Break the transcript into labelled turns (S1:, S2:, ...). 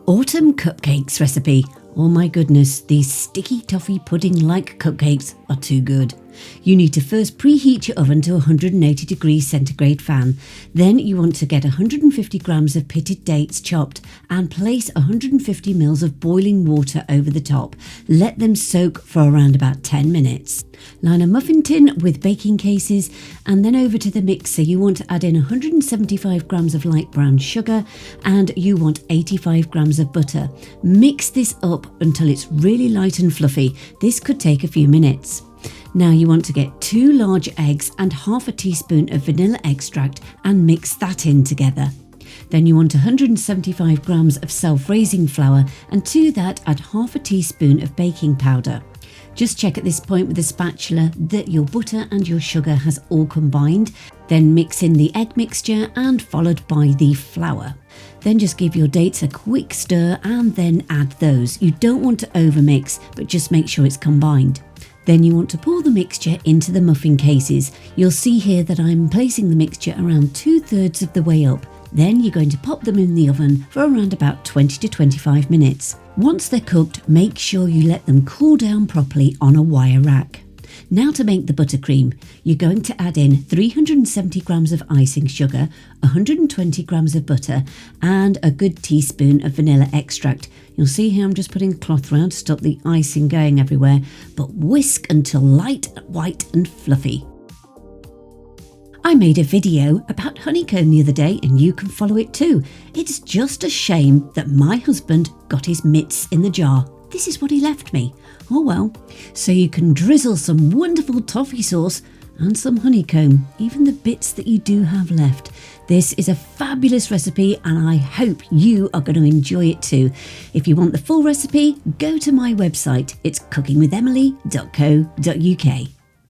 S1: Autumn cupcakes recipe. Oh my goodness, these sticky toffee pudding-like cupcakes are too good. You need to first preheat your oven to 180 degrees centigrade fan. Then you want to get 150 grams of pitted dates chopped and place 150 ml of boiling water over the top. Let them soak for around about 10 minutes. Line a muffin tin with baking cases and then over to the mixer. You want to add in 175 grams of light brown sugar and you want 85 grams of butter. Mix this up until it's really light and fluffy. This could take a few minutes. Now you want to get 2 large eggs and half a teaspoon of vanilla extract and mix that in together. Then you want 175 grams of self-raising flour and to that add half a teaspoon of baking powder. Just check at this point with a spatula that your butter and your sugar has all combined. Then mix in the egg mixture and followed by the flour. Then just give your dates a quick stir and then add those. You don't want to overmix, but just make sure it's combined. Then you want to pour the mixture into the muffin cases. You'll see here that I'm placing the mixture around 2/3 of the way up. Then you're going to pop them in the oven for around about 20 to 25 minutes. Once they're cooked, make sure you let them cool down properly on a wire rack. Now to make the buttercream, you're going to add in 370 grams of icing sugar, 120 grams of butter and a good teaspoon of vanilla extract. You'll see here I'm just putting a cloth around to stop the icing going everywhere, but whisk until light, white and fluffy. I made a video about honeycomb the other day and you can follow it too. It's just a shame that my husband got his mitts in the jar. This is what he left me. Oh well. So you can drizzle some wonderful toffee sauce and some honeycomb, even the bits that you do have left. This is a fabulous recipe and I hope you are going to enjoy it too. If you want the full recipe, go to my website. It's cookingwithemily.co.uk.